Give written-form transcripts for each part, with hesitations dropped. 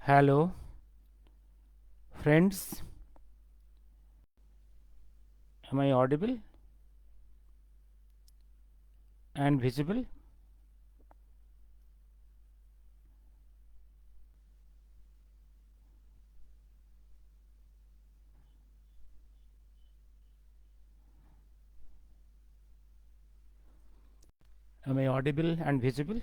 Hello, friends. Am I audible and visible? Am I audible and visible?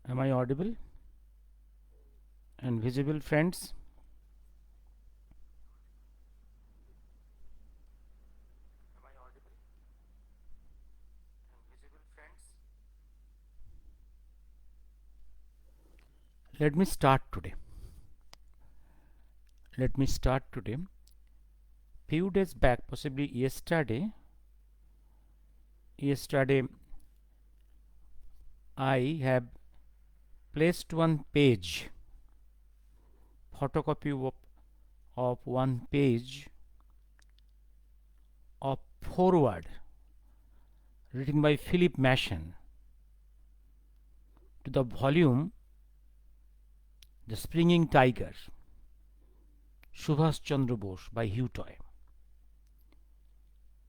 Am I audible and visible, friends? Let me start today. Let me start today. Few days back, possibly yesterday, I have placed one page, photocopy of one page of forward written by Philip Mason to the volume The Springing Tiger, Subhash Chandra Bose by Hugh Toy.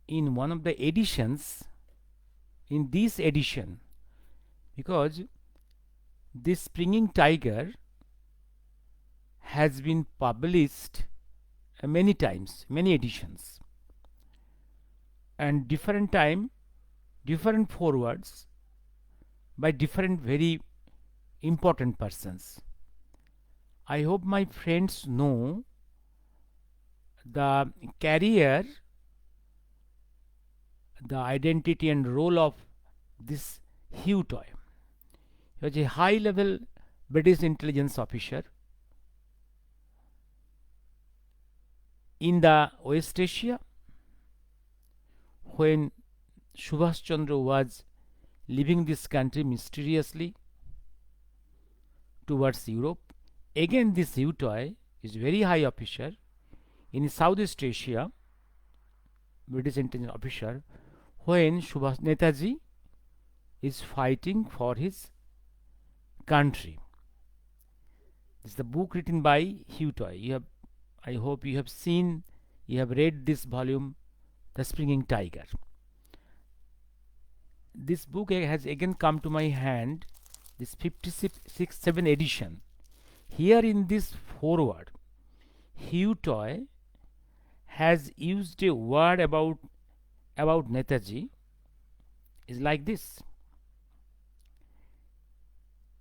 In one of the editions, in this edition, because this Springing Tiger has been published many times, many editions, and different time, different forwards by different very important persons. I hope my friends know the career, the identity and role of this Hugh Toy. He was a high level British intelligence officer in the West Asia when Subhash Chandra was leaving this country mysteriously towards Europe. Again, this Hugh Toy is very high officer in Southeast Asia, British intelligence officer, when Subhash Netaji is fighting for his country. This is the book written by Hugh Toy. I hope you have seen, you have read this volume, The Springing Tiger. This book has again come to my hand, this 56-7 edition. Here in this foreword, Hugh Toy has used a word about Netaji is like this.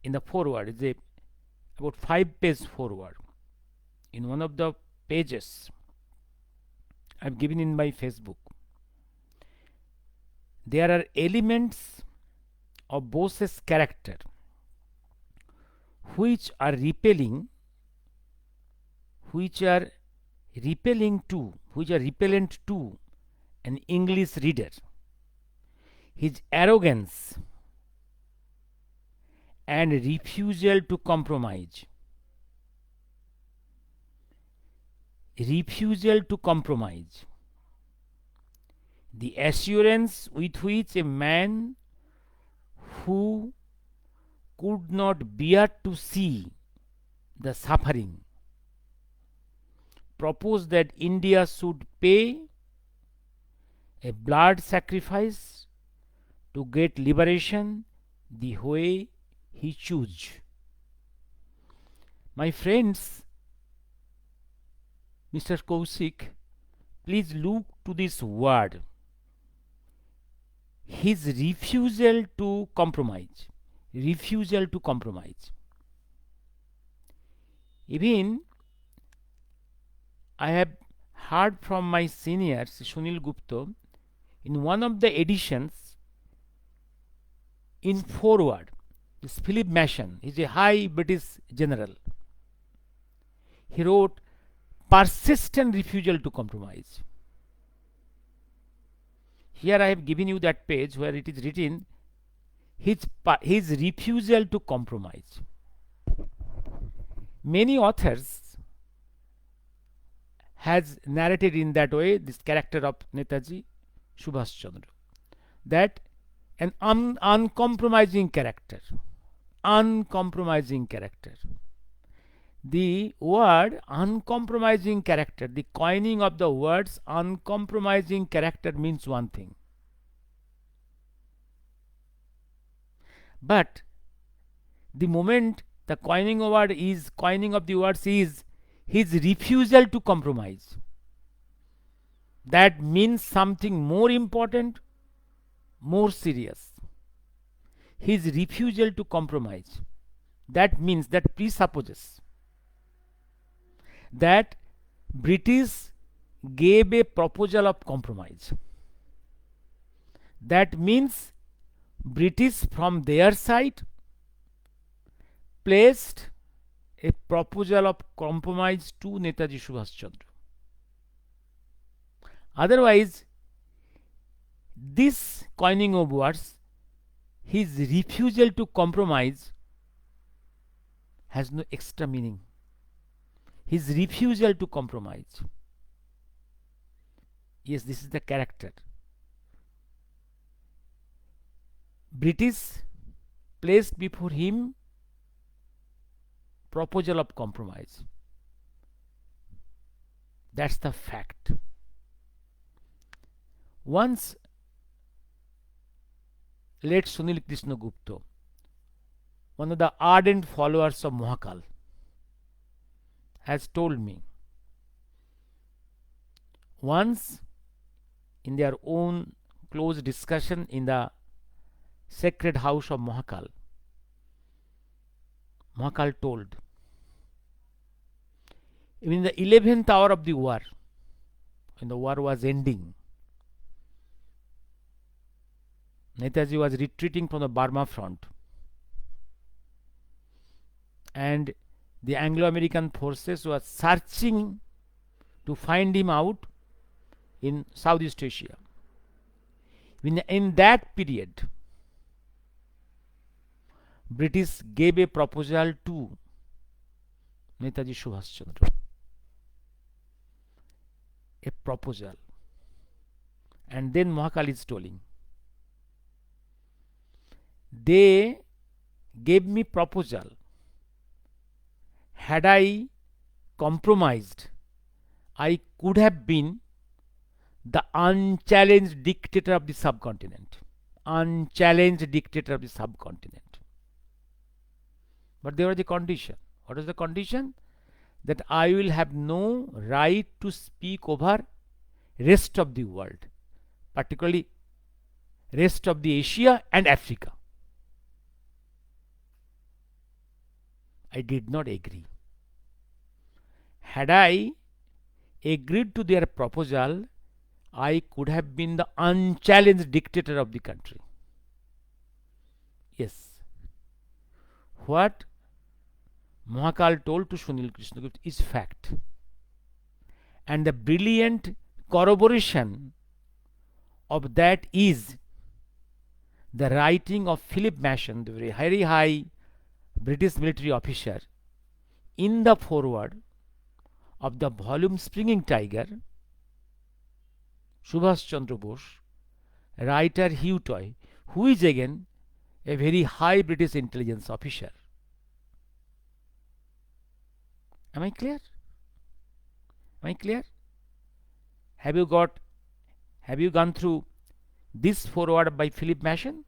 In the foreword, it's a about 5-page foreword. In one of the pages I've given in my Facebook, there are elements of Bose's character which are repelling, which are repellent to an English reader. His arrogance and refusal to compromise. Refusal to compromise. The assurance with which a man who could not bear to see the suffering proposed that India should pay a blood sacrifice to get liberation the way he chose. My friends, Mr. Kaushik, please look to this word. His refusal to compromise. Refusal to compromise. Even I have heard from my seniors, Sunil Gupta, in one of the editions, in foreword, this Philip Mason is a high British general. He wrote, persistent refusal to compromise. Here I have given you that page where it is written, his refusal to compromise. Many authors has narrated in that way this character of Netaji, Subhash Chandra. That an uncompromising character. Uncompromising character. The word uncompromising character, the coining of the words uncompromising character means one thing. But the moment the coining of the words is his refusal to compromise, that means something more important, more serious. His refusal to compromise, that means, that presupposes that British gave a proposal of compromise. That means British from their side placed a proposal of compromise to Netaji Subhash Chandra. Otherwise, this coining of words, his refusal to compromise, has no extra meaning. His refusal to compromise. Yes, this is the character. British placed before him proposal of compromise. That's the fact. Once late Sunil Krishna Gupta, one of the ardent followers of Mahakal, has told me, once in their own close discussion in the sacred house of Mahakal, Mahakal told, in the 11th hour of the war, when the war was ending, Netaji was retreating from the Burma front, and the Anglo-American forces were searching to find him out in Southeast Asia. In that period, British gave a proposal to Netaji Subhash Chandra. A proposal. And then Mahakal is telling, they gave me proposal. Had I compromised, I could have been the unchallenged dictator of the subcontinent. Unchallenged dictator of the subcontinent. But there was a condition. What was the condition? That I will have no right to speak over rest of the world, particularly rest of the Asia and Africa. I did not agree. Had I agreed to their proposal, I could have been the unchallenged dictator of the country. Yes. What Mahakal told to Sunil Krishna Gupta is fact. And the brilliant corroboration of that is the writing of Philip Mashon, the very high British military officer, in the foreword of the volume Springing Tiger. Subhash Chandra Bose, writer Hugh Toy, who is again a very high British intelligence officer. Am I clear? Am I clear? Have you gone through this foreword by Philip Mashon?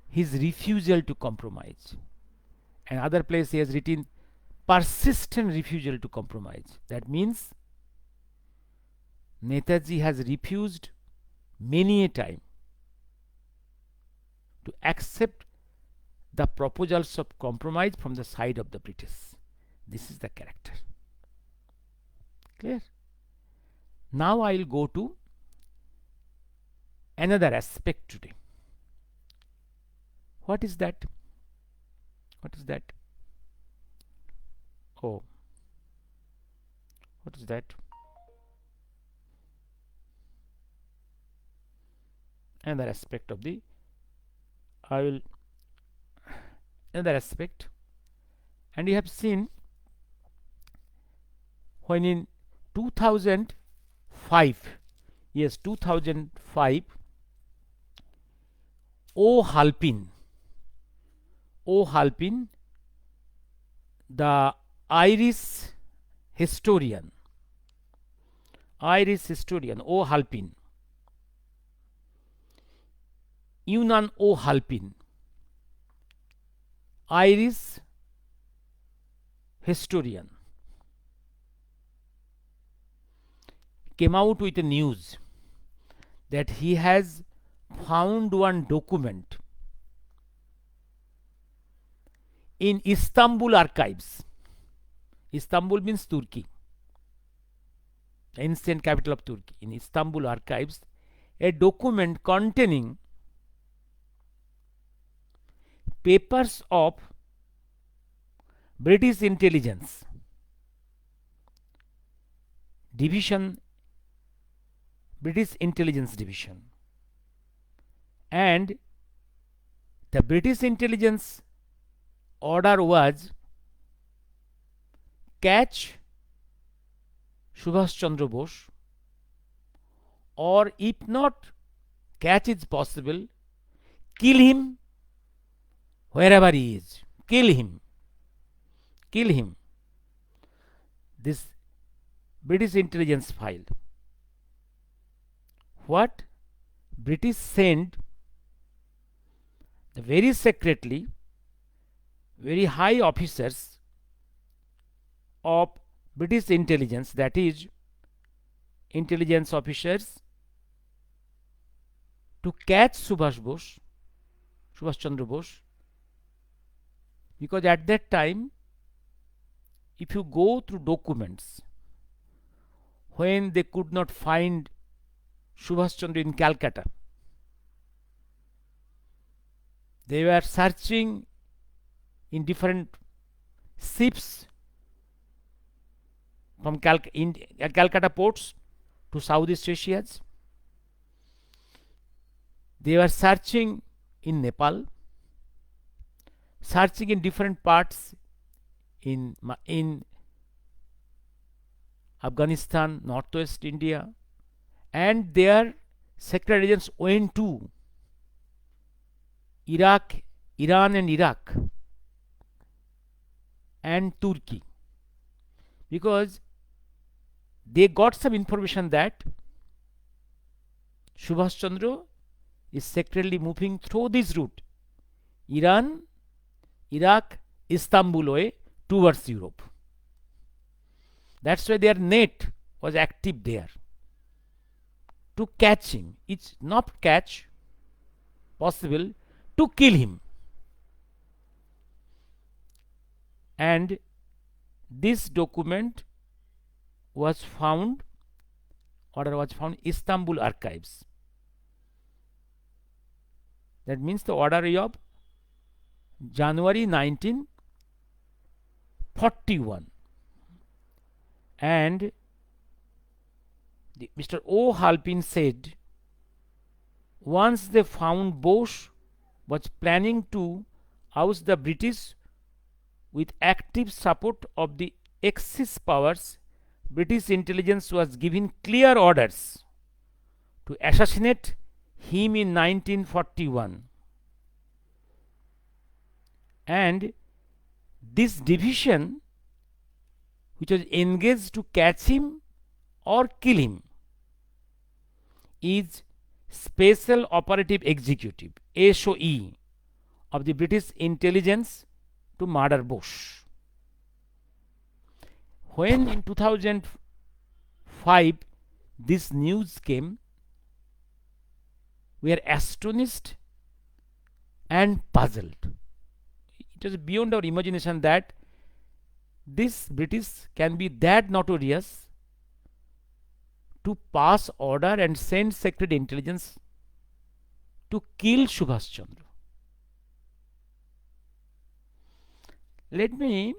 His refusal to compromise. And other place he has written persistent refusal to compromise. That means Netaji has refused many a time to accept the proposals of compromise from the side of the British. This is the character. Clear? Now I will go to another aspect today. What is that? What is that? Oh, what is that? Another aspect of the another aspect, and you have seen when in 2005 Yes, 2005. Halpin, Halpin, the Irish historian, Halpin, Yunnan Halpin, Irish historian, came out with a news that he has found one document in Istanbul archives. Istanbul means Turkey, ancient capital of Turkey. In Istanbul archives, a document containing papers of British intelligence division, British intelligence division, and the British intelligence order was catch Subhash Chandra Bose, or if not catch is possible, kill him wherever he is. Kill him. Kill him. This British intelligence file. What? British sent very secretly very high officers of British intelligence, that is, intelligence officers, to catch Subhash Chandra Bose, because at that time, if you go through documents, when they could not find Subhash Chandra in Calcutta, they were searching in different ships from Calcutta ports to Southeast Asia. They were searching in Nepal, searching in different parts in Afghanistan, northwest India, and their secret agents went to Iraq, Iran and Iraq and Turkey, because they got some information that Subhash Chandra is secretly moving through this route, Iran, Iraq, Istanbul way towards Europe. That's why their net was active there to catch him. It's not catch possible, to kill him. And this document was found, order was found, Istanbul archives. That means the order is of January 1941. And Mr. Halpin said, once they found Bose was planning to oust the British with active support of the Axis powers, British intelligence was given clear orders to assassinate him in 1941. And this division, which was engaged to catch him or kill him, is Special Operative Executive, SOE, of the British intelligence to murder Bose. When in 2005 this news came, we are astonished and puzzled. It was beyond our imagination that this British can be that notorious to pass order and send secret intelligence to kill Subhash Chandra. Let me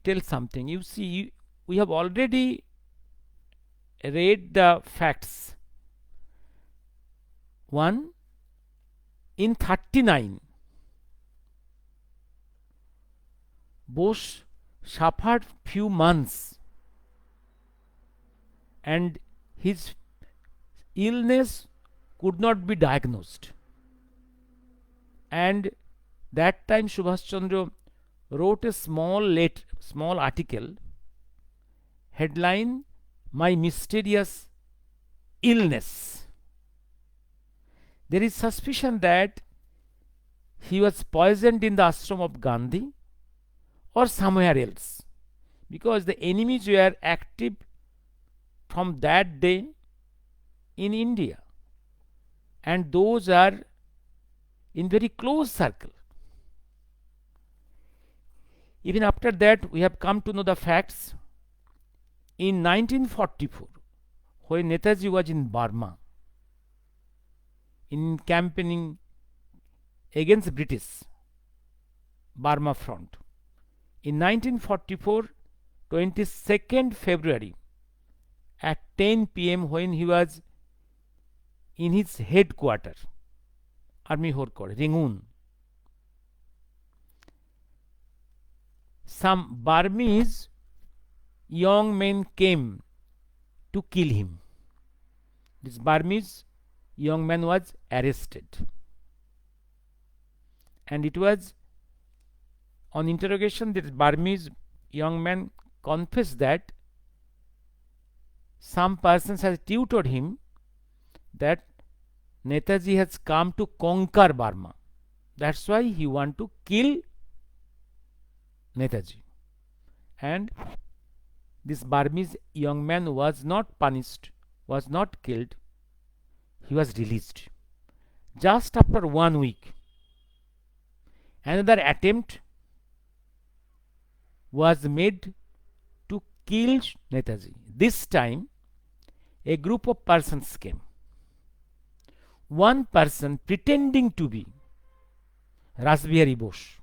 tell something. You see, we have already read the facts. One, in 39, Bose suffered few months and his illness could not be diagnosed. And that time Subhash Chandra wrote a small article, headline, "My Mysterious Illness." There is suspicion that he was poisoned in the ashram of Gandhi or somewhere else, because the enemies were active from that day in India, and those are in very close circle. Even after that, we have come to know the facts. In 1944, when Netaji was in Burma, in campaigning against British Burma front, in 1944, 22nd February at 10 p.m., when he was in his headquarters, Army headquarters, Rangoon, some Burmese young men came to kill him. This Burmese young man was arrested, and it was on interrogation that Burmese young man confessed that some persons has tutored him that Netaji has come to conquer Burma. That's why he want to kill Netaji. And this Burmese young man was not punished, was not killed. He was released. Just after 1 week, another attempt was made to kill Netaji. This time, a group of persons came. One person pretending to be Rasbihari Bose,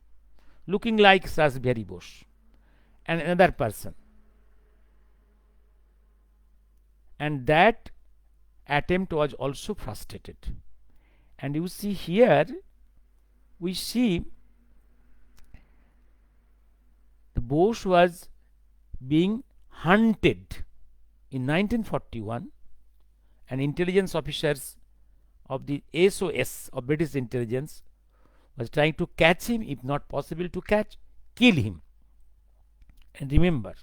looking like Rasbihari Bose, and another person. And that attempt was also frustrated. And you see here, we see the Bose was being hunted in 1941, and intelligence officers of the SOS of British intelligence was trying to catch him, if not possible to catch, kill him. And remember,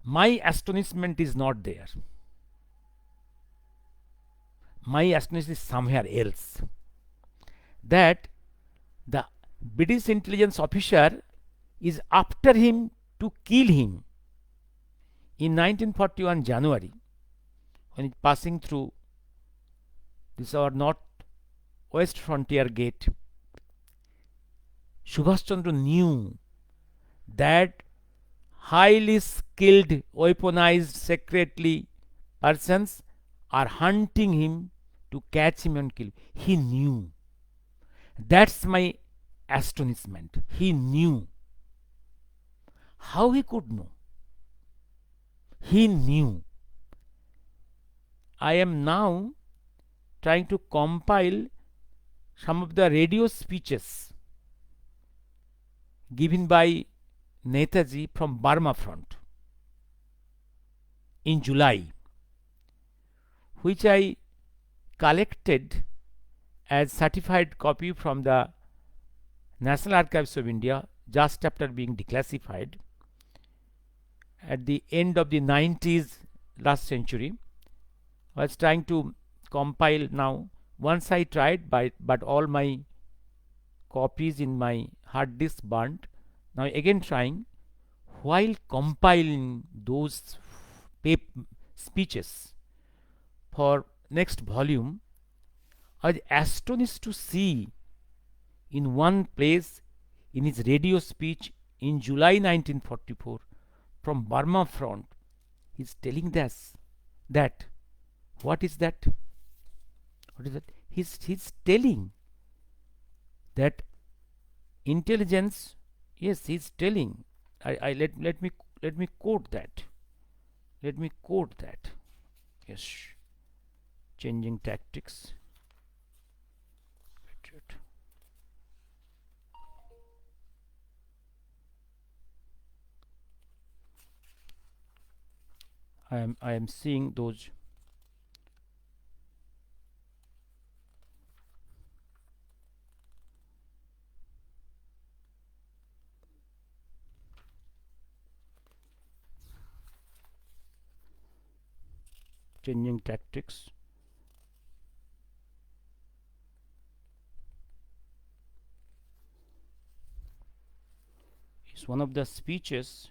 my astonishment is not there. My astonishment is somewhere else. That the British intelligence officer is after him to kill him in 1941 January, when it passing through this our north west frontier gate. Subhash Chandra knew that highly skilled, weaponized, secretly persons are hunting him to catch him and kill him. He knew. That's my astonishment. He knew. How he could know? He knew. I am now trying to compile some of the radio speeches given by Netaji from Burma front in July, which I collected as certified copy from the National Archives of India just after being declassified at the end of the 90s last century. I was trying to compile now. Once I tried, but all my copies in my hard disk burnt. Now again trying. While compiling those speeches for next volume, I was astonished to see in one place in his radio speech in July 1944 from Burma front, he is telling this, that what is that? What is that? He's telling that intelligence. Yes, he's telling. Let me quote that. Let me quote that. Yes, changing tactics. I am seeing those. Changing tactics. Is one of the speeches.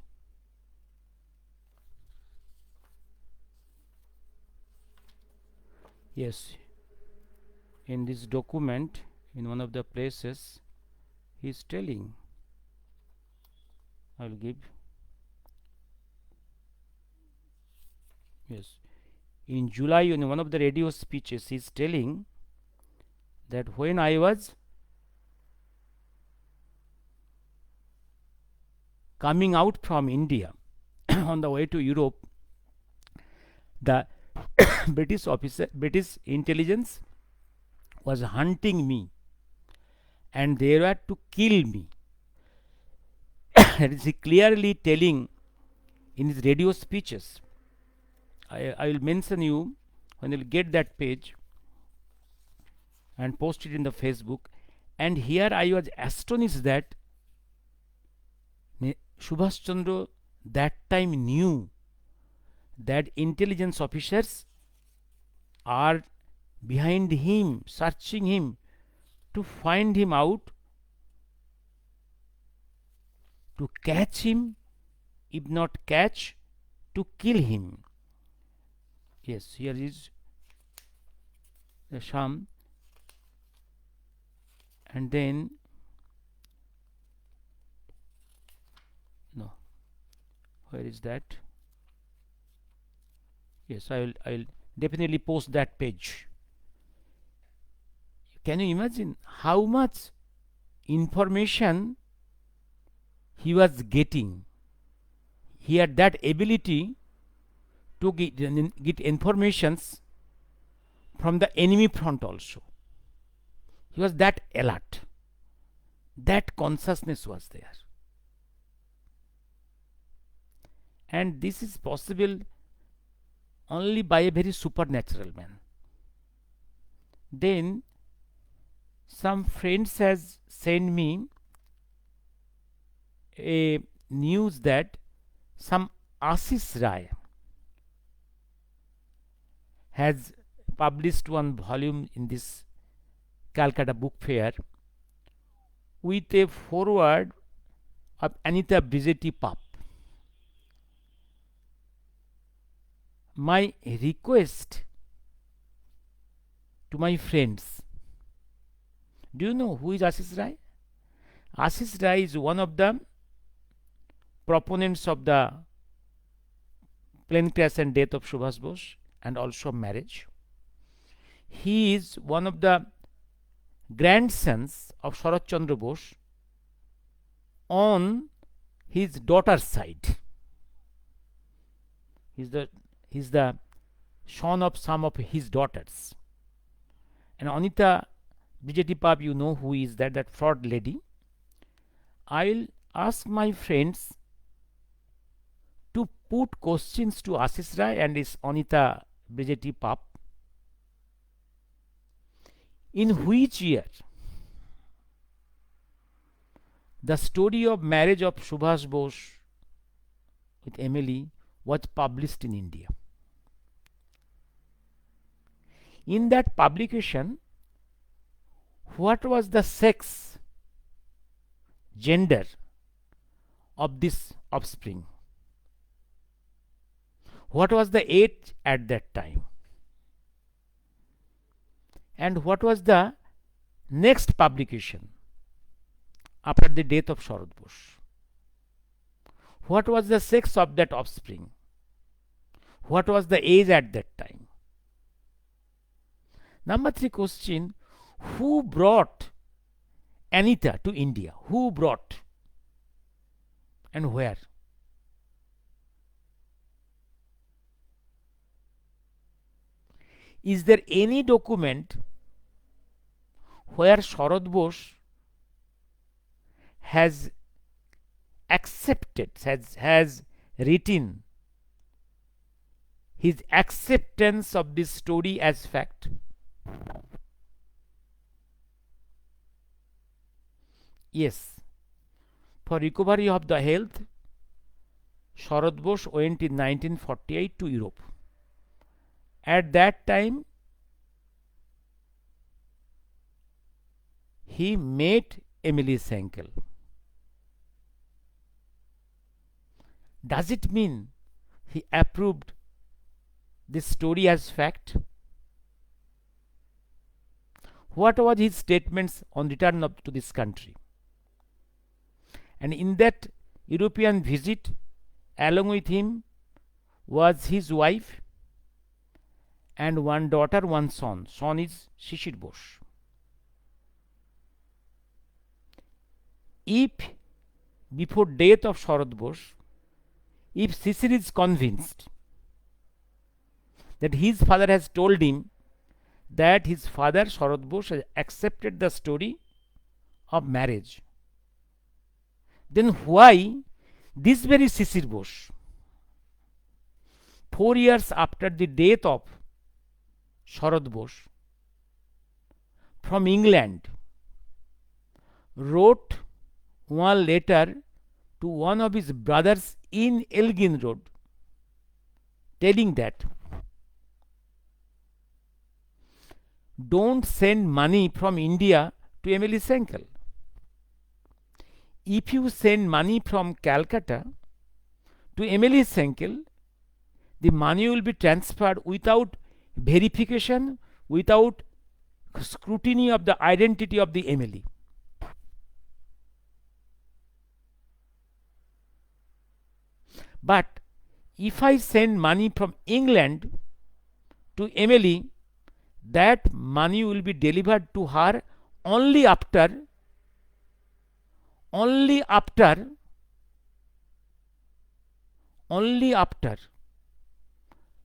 Yes, in this document, in one of the places, he is telling. I will give. Yes, in July, in one of the radio speeches, he is telling that when I was coming out from India on the way to Europe, the British intelligence was hunting me, and they were to kill me. That is he clearly telling in his radio speeches. I will mention you when you'll get that page and post it in the Facebook. And here I was astonished that Subhash Chandra that time knew that intelligence officers are behind him, searching him to find him out, to catch him, if not catch, to kill him. Yes, here is the Sham, and then no, where is that? Yes, I'll definitely post that page. Can you imagine how much information he was getting? He had that ability to get informations from the enemy front also. He was that alert. That consciousness was there. And this is possible only by a very supernatural man. Then some friends has sent me a news that some Ashish Rai has published one volume in this Calcutta Book Fair with a foreword of Anita Brijeti Pap. My request to my friends, do you know who is Ashish Rai? Ashish Rai is one of the proponents of the plane crash and death of Subhash Bose and also marriage. He is one of the grandsons of Sharat Chandra Bose on his daughter's side. He is the son of some of his daughters. And Anita Brijeti Pap, you know who is that fraud lady. I will ask my friends to put questions to Ashish Rai and his Anita Brijeti Pap. In which year the story of marriage of Subhash Bose with Emily was published in India? In that publication, what was the sex, gender of this offspring? What was the age at that time? And what was the next publication after the death of Sharat Bose? What was the sex of that offspring? What was the age at that time? Number 3 question, who brought Anita to India? Who brought and where? Is there any document where Sharat Bose has accepted, has written his acceptance of this story as fact? Yes. For recovery of the health, Sharad Bose went in 1948 to Europe. At that time, he met Emily Senkel. Does it mean he approved this story as fact? What was his statements on return to this country? And in that European visit, along with him was his wife and one daughter, one son. Son is Shishir Bose. If before death of Sharad Bose, if Shishir is convinced that his father has told him that his father Sharad Bose has accepted the story of marriage, then why this very Shishir Bose, 4 years after the death of Sharad Bose, from England, wrote one letter to one of his brothers in Elgin Road, telling that don't send money from India to Emily Senkel. If you send money from Calcutta to Emily Senkel, the money will be transferred without verification, without scrutiny of the identity of the Emily. But if I send money from England to Emily, that money will be delivered to her only after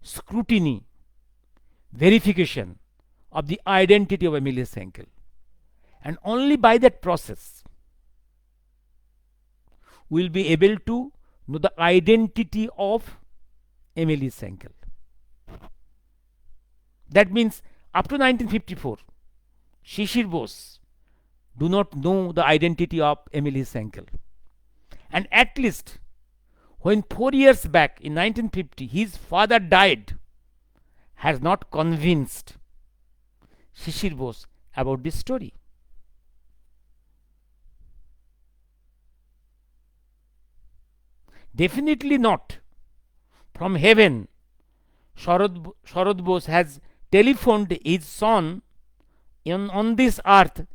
scrutiny, verification of the identity of Emily Senkel. And only by that process we will be able to know the identity of Emily Senkel. That means up to 1954, Shishir Bose do not know the identity of Emily Senkel. And at least when 4 years back in 1950 his father died, has not convinced Shishir Bose about this story. Definitely not. From heaven, Sharad Bose has telephoned his son on this earth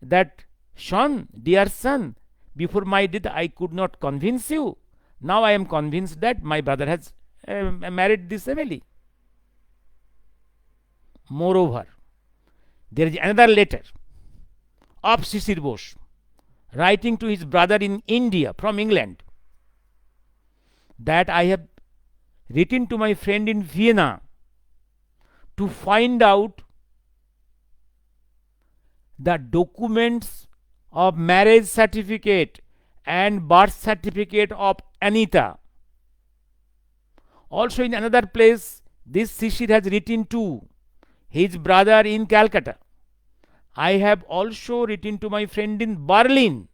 that, son, dear son, before my death I could not convince you. Now I am convinced that my brother has married this Emily. Moreover, there is another letter of Shishir Bose writing to his brother in India from England, that I have written to my friend in Vienna to find out the documents of marriage certificate and birth certificate of Anita. Also in another place, this Shishir has written to his brother in Calcutta. I have also written to my friend in Berlin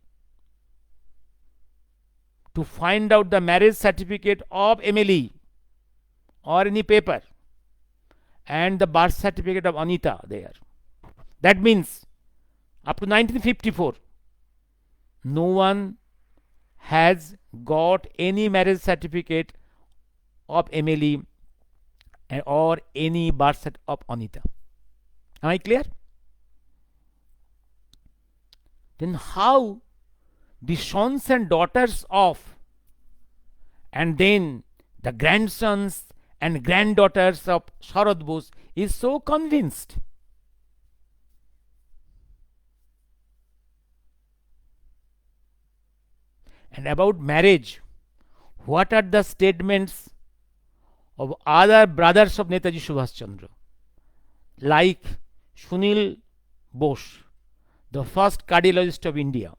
to find out the marriage certificate of Emily or any paper and the birth certificate of Anita there. That means up to 1954 no one has got any marriage certificate of Emily or any birth certificate of Anita. Am I clear? Then how the sons and daughters of, and then the grandsons and granddaughters of Sharad Bose is so convinced? And about marriage, what are the statements of other brothers of Netaji Subhash Chandra, like Sunil Bose, the first cardiologist of India,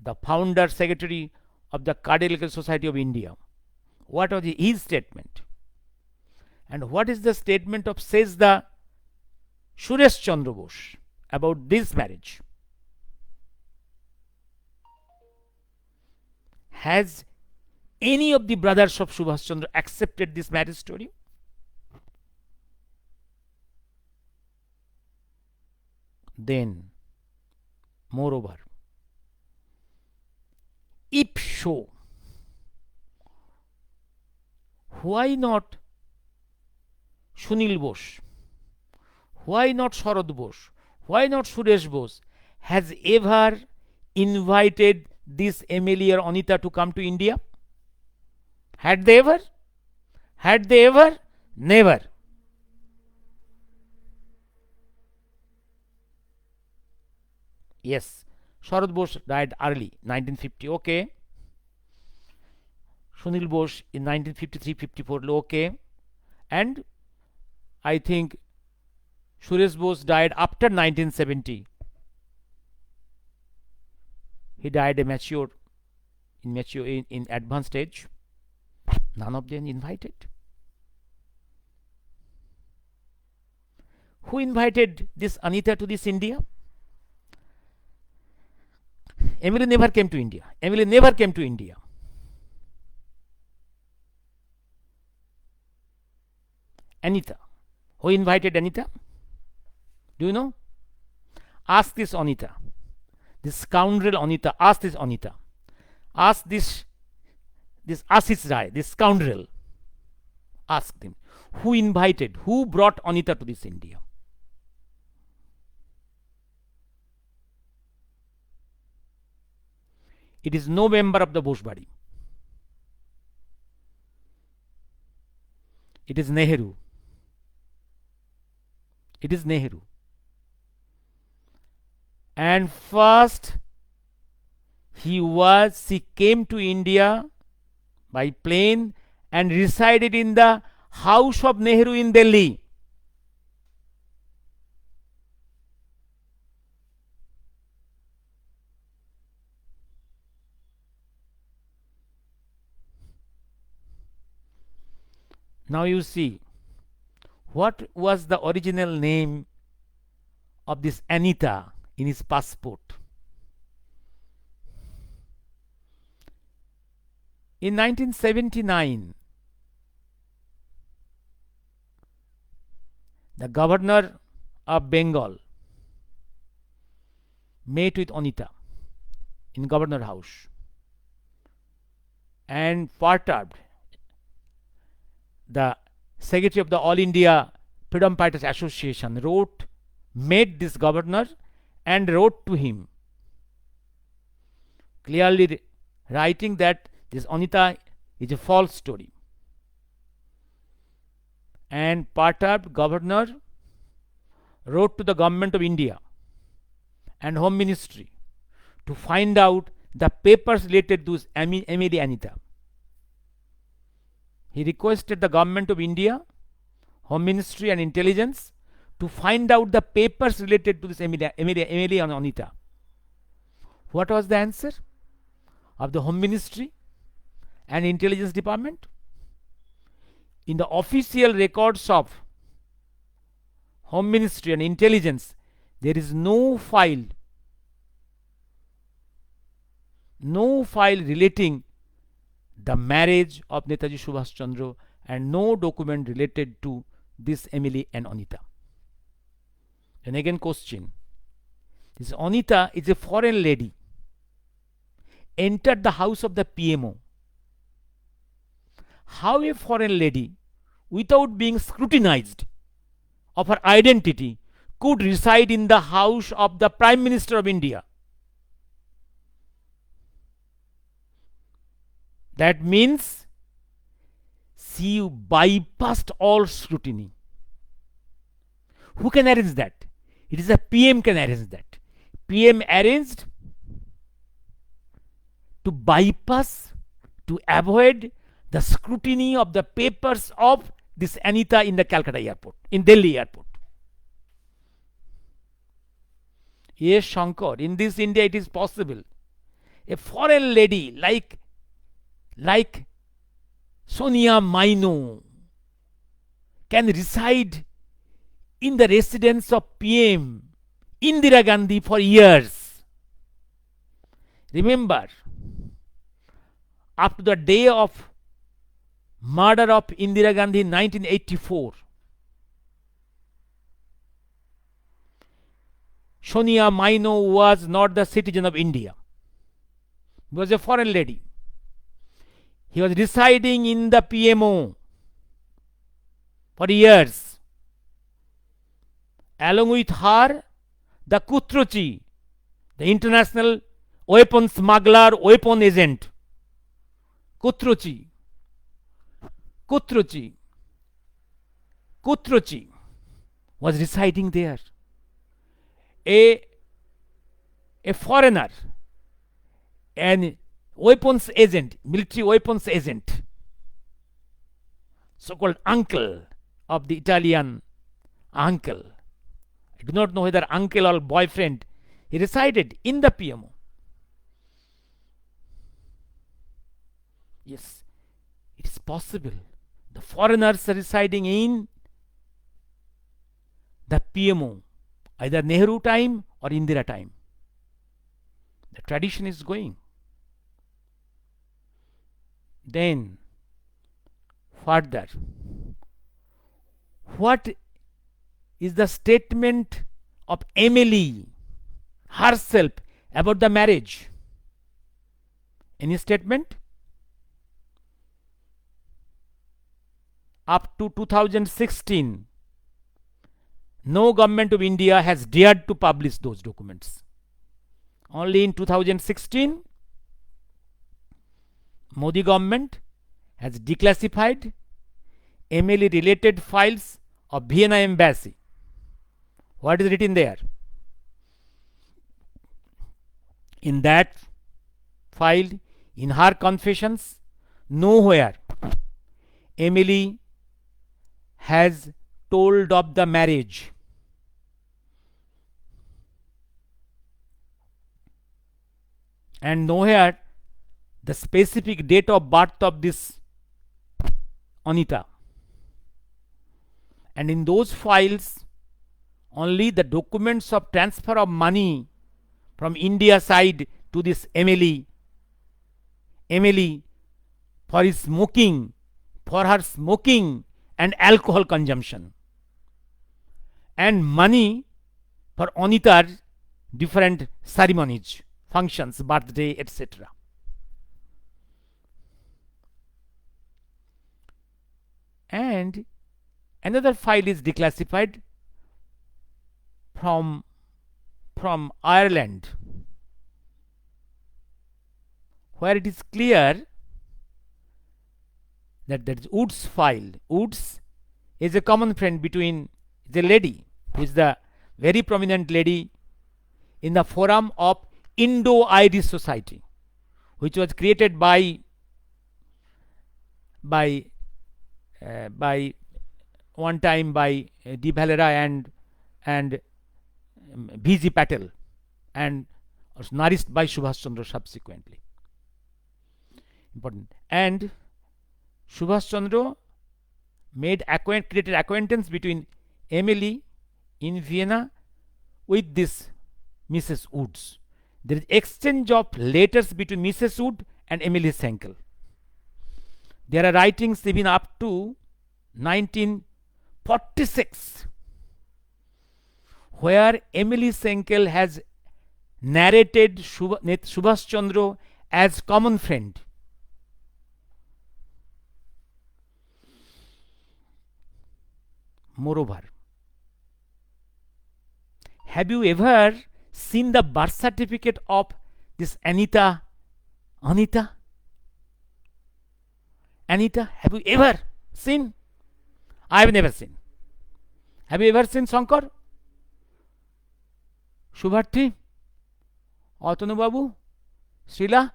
the founder secretary of the Cardiological Society of India? What was his statement? And what is the statement of says the Suresh Chandra Bose about this marriage? Has any of the brothers of Subhash Chandra accepted this marriage story? Then, moreover, if so, why not Sunil Bose? Why not Sharad Bose? Why not Suresh Bose? Has ever invited this MLA or Anita to come to India? Had they ever? Had they ever? Never. Yes, Sharad Bose died early, 1950. Okay. Sunil Bose in 1953-54. Okay. And I think Suresh Bose died after 1970. He died in advanced age. None of them invited. Who invited this Anita to this India? Emily never came to India. Emily never came to India. Anita. Who invited Anita? Do you know? Ask this Anita. This scoundrel Anita. Ask this Anita. Ask this Ashish Rai, this scoundrel. Ask them. Who invited, who brought Anita to this India? It is no member of the Bose body. It is Nehru. It is Nehru. And first, she came to India by plane and resided in the house of Nehru in Delhi. Now you see, what was the original name of this Anita in his passport? In 1979, the governor of Bengal met with Anita in Governor House and perturbed the secretary of the All India Freedom Fighters Association met this governor and wrote to him, clearly writing that this Anita is a false story. And perturbed governor wrote to the government of India and Home Ministry to find out the papers related to Emily Anita. He requested the government of India, Home Ministry and Intelligence to find out the papers related to this Emily and Anita. What was the answer of the Home Ministry and Intelligence Department? In the official records of Home Ministry and Intelligence, there is no file relating the marriage of Netaji Subhash Chandra and no document related to this Emily and Anita. And again question, this Anita is a foreign lady, entered the house of the PMO. How a foreign lady, without being scrutinized of her identity, could reside in the house of the Prime Minister of India? That means she bypassed all scrutiny. Who can arrange that? It is a PM can arrange that. PM arranged to bypass, to avoid the scrutiny of the papers of this Anita in the Calcutta airport, in Delhi airport. Yes, Shankar, in this India it is possible. A foreign lady like Sonia Maino can reside in the residence of PM Indira Gandhi for years. Remember, up to the day of murder of Indira Gandhi in 1984, Sonia Maino was not the citizen of India. He was a foreign lady. He was residing in the PMO for years. Along with her, the Kutrochi, the international weapon smuggler, weapon agent. Kutrochi was residing there. A foreigner, an weapons agent, military weapons agent, so-called uncle of the Italian uncle. I do not know whether uncle or boyfriend. He resided in the PMO. Yes, it is possible. The foreigners are residing in the PMO, either Nehru time or Indira time. The tradition is going. Then, further, what is the statement of Emily herself about the marriage? Any statement? Up to 2016, no government of India has dared to publish those documents. Only in 2016, Modi government has declassified Emily related files of Vienna embassy. What is written there? In that file, in her confessions, nowhere Emily has told of the marriage. And nowhere the specific date of birth of this Anita. And in those files, only the documents of transfer of money from India side to this Emily for his smoking, for her smoking and alcohol consumption, and money for Anita's different ceremonies, functions, birthday, etc. And another file is declassified from Ireland, where it is clear that is Wood's file. Woods is a common friend between the lady, who is the very prominent lady in the forum of Indo-Irish Society, which was created by one time by De Valera and V.G. Patel, and was nourished by Subhash Chandra subsequently. Important. And Subhash Chandra created acquaintance between Emily in Vienna with this Mrs. Woods. There is exchange of letters between Mrs. Wood and Emily Senkel. There are writings even up to 1946, where Emily Senkel has narrated Subhash Chandra as common friend. Moreover, have you ever seen the birth certificate of this Anita? Have you ever seen? I have never seen. Have you ever seen Shankar? Shubharti? Atanu Babu? Srila?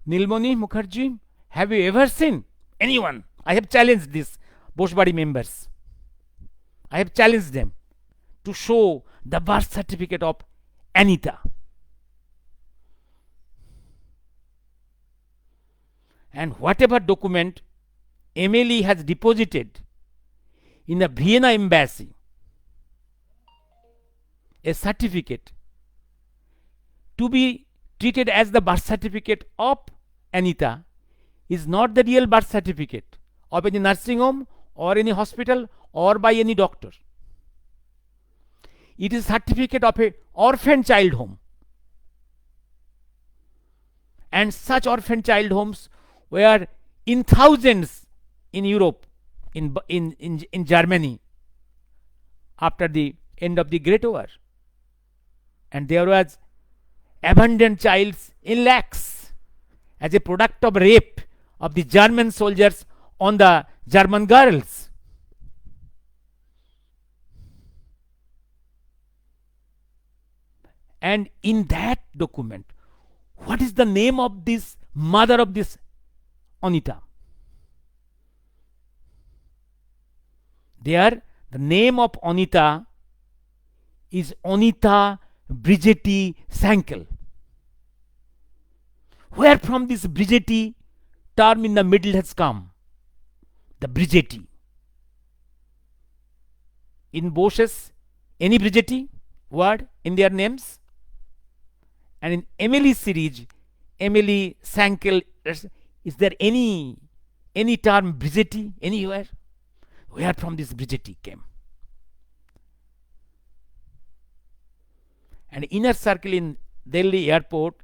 Nilmoni Mukherjee? Have you ever seen anyone? I have challenged this Boshbari members. I have challenged them to show the birth certificate of Anita. And whatever document Emily has deposited in the Vienna embassy a certificate to be treated as the birth certificate of Anita is not the real birth certificate of any nursing home or any hospital or by any doctor. It is certificate of a orphan child home. And such orphan child homes were in thousands in Europe, in Germany, after the end of the Great War. And there was abandoned childs in lakhs as a product of rape of the German soldiers on the German girls. And in that document, what is the name of this mother of this Anita? There, the name of Anita is Anita Brigetti Sankel. Where from this Brigetti term in the middle has come? The Brigetti. In Bosch's, any Brigetti word in their names? And in Emily series, Emily Sankel, is there any term Brigetti anywhere? Where from this Brigetti came? And inner circle in Delhi airport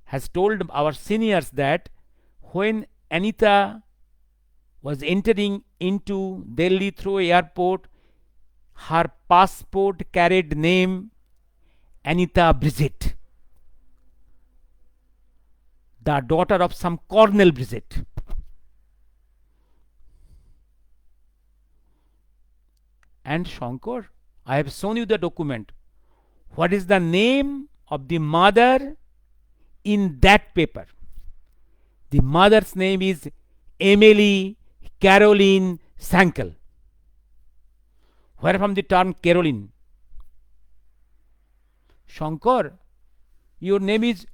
has told our seniors that when Anita was entering into Delhi through airport, her passport carried name Anita Bridget, the daughter of some Colonel Bridget. And Shankar, I have shown you the document. What is the name of the mother in that paper? The mother's name is Emily Caroline Sankel. Where from the term Caroline? Shankar, your name is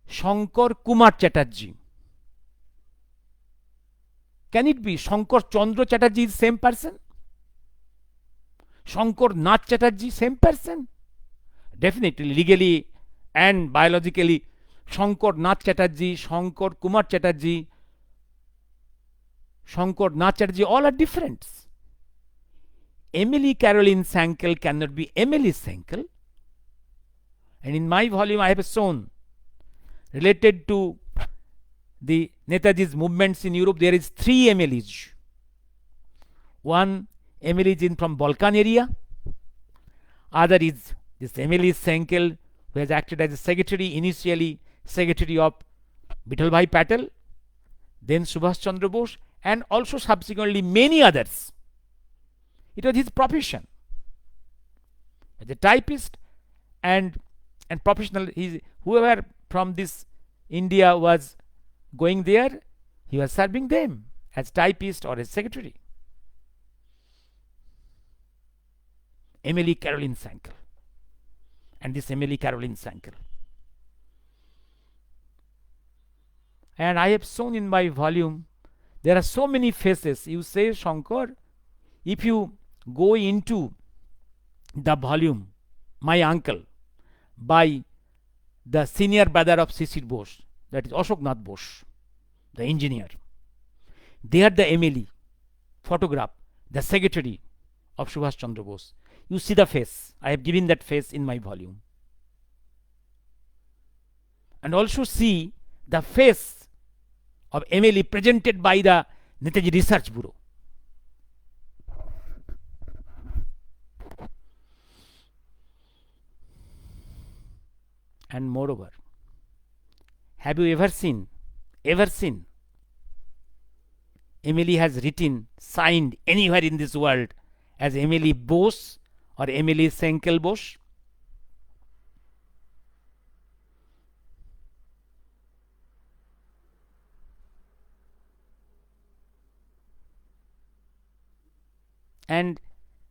Shankar Kumar Chatterjee. Can it be Shankar Chandra Chatterjee is same person? Shankar Nath Chatterjee same person? Definitely, legally and biologically, Shankar Nath Chatterjee, Shankar Kumar Chatterjee, Shankar Nath Chatterjee, all are different. Emily Caroline Sankel cannot be Emily Sankel. And in my volume, I have shown related to the Netaji's movements in Europe, there is 3 Emilys. One Emily is in from Balkan area. Other is this Emily Sankel, who has acted as a secretary, initially secretary of Vittalbhai Patel, then Subhash Chandra Bose, and also subsequently many others. It was his profession. As a typist and professional, whoever from this India was going there, he was serving them as typist or as secretary. Emily Caroline Sankel. And this Emily Caroline Sankel. And I have shown in my volume, there are so many faces. You say, Shankar, if you go into the volume, My Uncle, by the senior brother of Shishir Bose, that is Ashok Nath Bose, the engineer. They are the Emily photograph, the secretary of Subhash Chandra Bose. You see the face. I have given that face in my volume. And also see the face of Emily presented by the Netaji Research Bureau. And moreover, have you ever seen Emily has written, signed anywhere in this world as Emily Bose or Emily Sankel Bose? And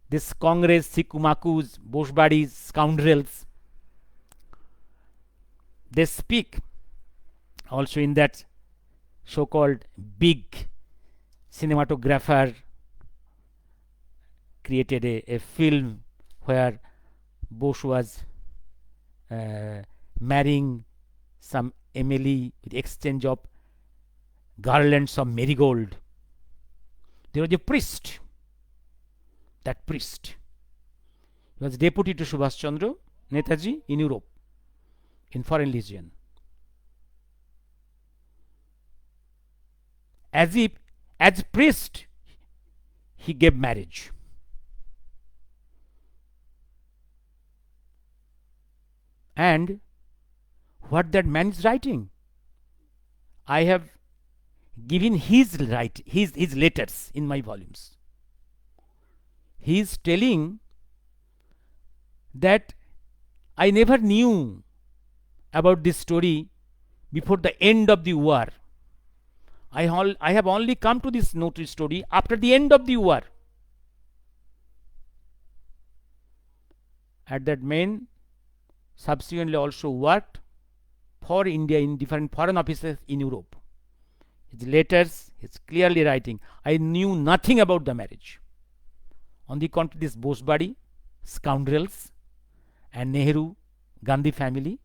this Congress, Sikumakus, Bose buddies, scoundrels, they speak also in that so-called big cinematographer created a film where Bose was marrying some Emily with exchange of garlands of marigold. There was a priest. That priest, he was deputy to Subhash Chandra Netaji in Europe, in Foreign Legion. As priest, he gave marriage. And what that man is writing, I have given his letters in my volumes. He is telling that I never knew about this story before the end of the war. I have only come to this notice story after the end of the war. And that man subsequently also worked for India in different foreign offices in Europe. His letters, he's clearly writing, I knew nothing about the marriage. On the contrary, this Bosebari, scoundrels, and Nehru, Gandhi family,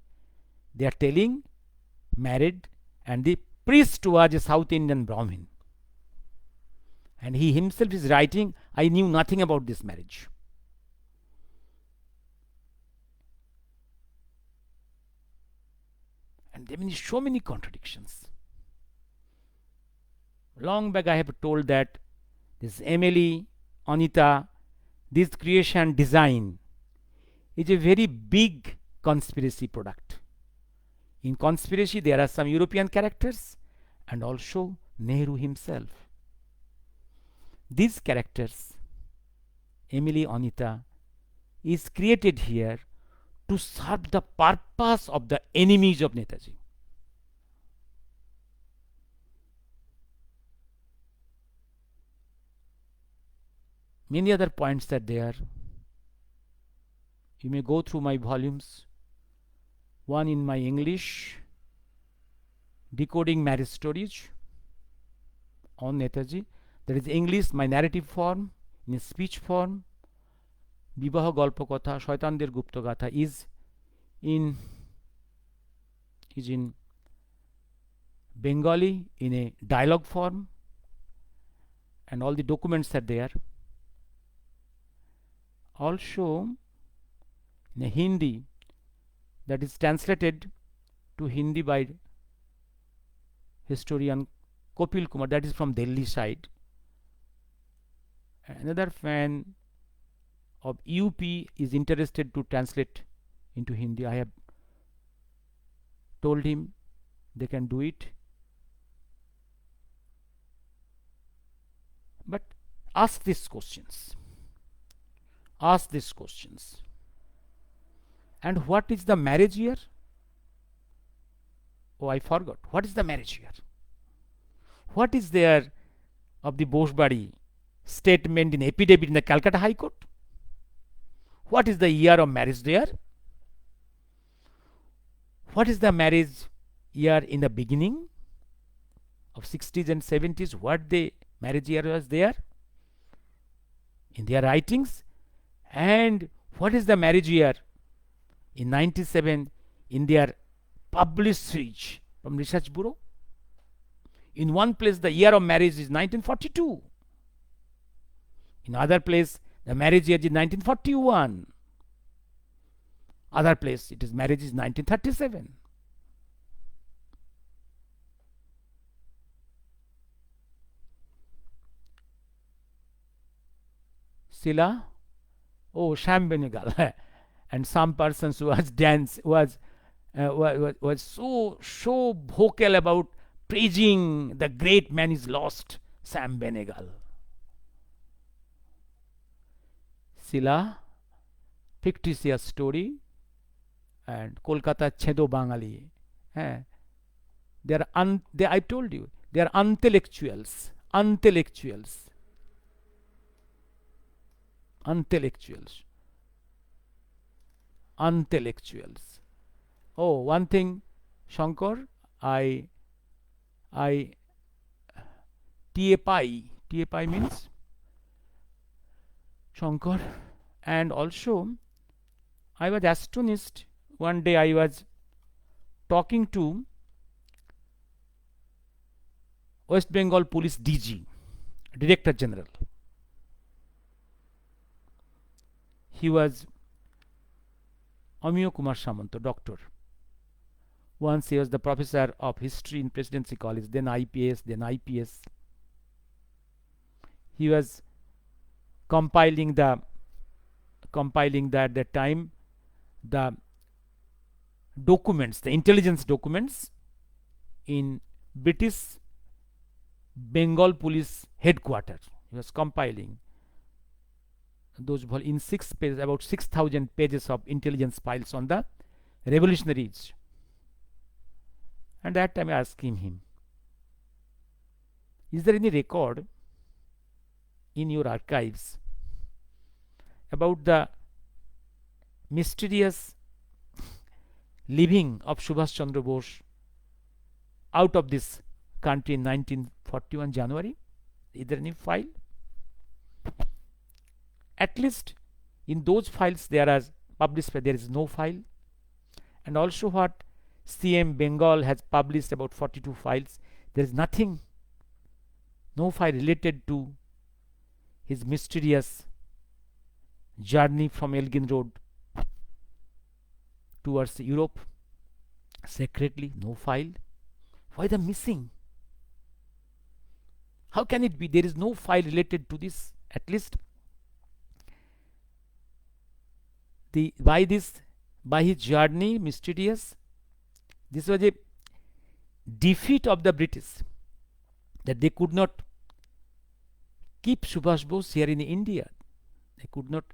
they are telling married, and the priest was a South Indian Brahmin. And he himself is writing, I knew nothing about this marriage. And there are so many contradictions. Long back I have told that this Emily, Anita, this creation design is a very big conspiracy product. In conspiracy, there are some European characters and also Nehru himself. These characters, Emily, Anita, is created here to serve the purpose of the enemies of Netaji. Many other points are there. You may go through my volumes. One in my English, Decoding Marriage Stories on Netaji. There is English, my narrative form, in speech form. বিবাহ গল্পকথা শয়তানদের গুপ্তগাথা is in Bengali in a dialogue form, and all the documents are there. Also in a Hindi that is translated to Hindi by historian Kopil Kumar, that is from Delhi side. Another fan of UP is interested to translate into Hindi. I have told him they can do it. But ask these questions. Ask these questions. And what is the marriage year? Oh, I forgot. What is the marriage year? What is there of the Bosebari statement in affidavit in the Calcutta High Court? What is the year of marriage there? What is the marriage year in the beginning of 60s and 70s? What the marriage year was there in their writings? And what is the marriage year in 97 in their published search from Research Bureau? In one place the year of marriage is 1942. In other place the marriage year is 1941. Other place it is marriage is 1937. Sila, oh, Sham Benegal, and some persons who was so vocal about praising the great man is lost, Sam Benegal. Sila, fictitious story, and Kolkata Chedo Bangali. I told you, they are intellectuals. Oh, one thing, Shankar, I TAPI means Shankar. And also, I was astonished. One day I was talking to West Bengal Police DG, Director General. He was Amiyo Kumar Samanto, doctor. Once he was the professor of history in Presidency College, then IPS, then IPS. He was compiling the at that time the documents, the intelligence documents in British Bengal Police headquarters. He was compiling those in 6 pages, about 6,000 pages of intelligence files on the revolutionaries. And that time I asked him, is there any record in your archives about the mysterious leaving of Subhash Chandra Bose out of this country in 1941 January? Is there any file? At least in those files there is published, there is no file. And also what CM Bengal has published, about 42 files, there is nothing, no file related to his mysterious journey from Elgin Road towards Europe secretly, no file. Why the missing? How can it be there is no file related to this? At least by his journey mysterious, this was a defeat of the British, that they could not keep Subhash Bose here in India. They could not.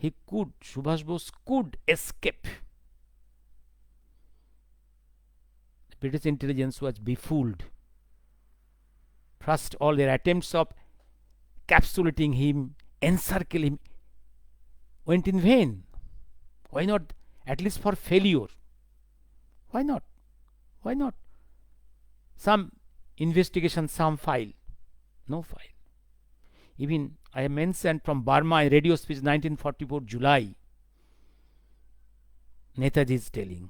Subhash Bose could escape. The British intelligence was befooled. First, all their attempts of capsulating him, encircle him, went in vain. Why not? At least for failure. Why not? Why not? Some investigation, some file. No file. Even I have mentioned from Burma, a radio speech 1944 July, Netaji is telling.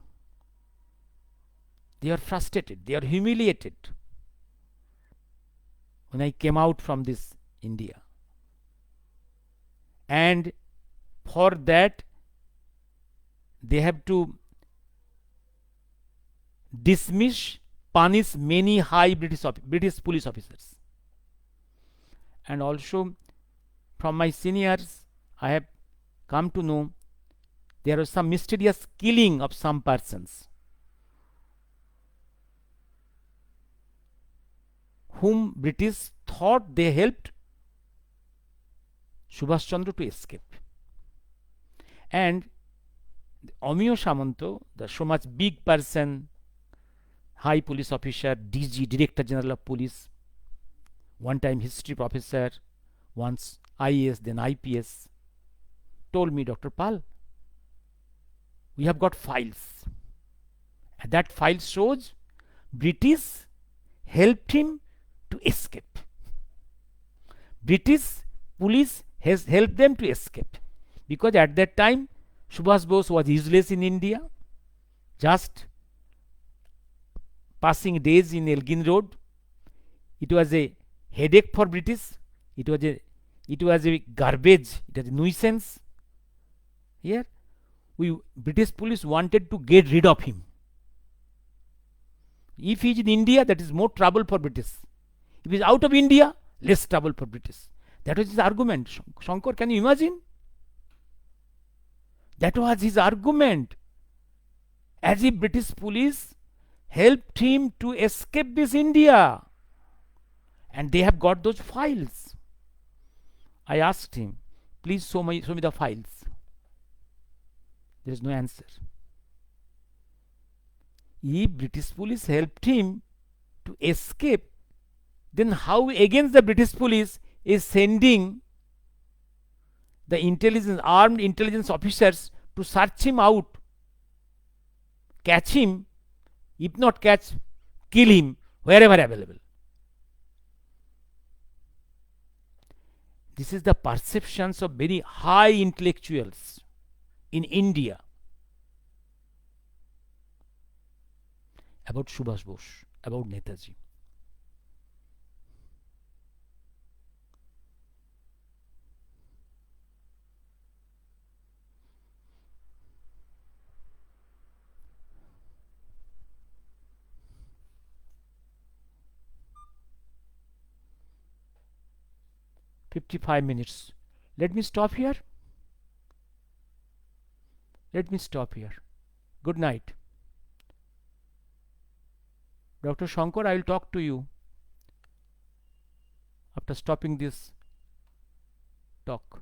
They are frustrated, they are humiliated. When I came out from this India, and for that they have to dismiss, punish many high British police officers. And also from my seniors I have come to know there was some mysterious killing of some persons whom British thought they helped Subhash Chandra to escape. And Amiyo Samanto, the so much big person, high police officer, DG, Director General of Police, one time history professor, once IAS, then IPS, told me, Dr. Pal, we have got files. And that file shows British helped him to escape. British police has helped them to escape. Because at that time, Subhash Bose was useless in India, just passing days in Elgin Road. It was a headache for British. It was a garbage. It was a nuisance. Here, British police wanted to get rid of him. If he is in India, that is more trouble for British. If he is out of India, less trouble for British. That was his argument. Shankar, can you imagine? That was his argument. As if British police helped him to escape this India. And they have got those files. I asked him, please show me the files. There is no answer. If British police helped him to escape, then how against the British police is sending the armed intelligence officers to search him out, catch him, if not catch, kill him wherever available. This is the perceptions of very high intellectuals in India about Subhash Bose, about Netaji. $55. Let me stop here. Let me stop here. Good night. Dr. Shankar, I will talk to you after stopping this talk.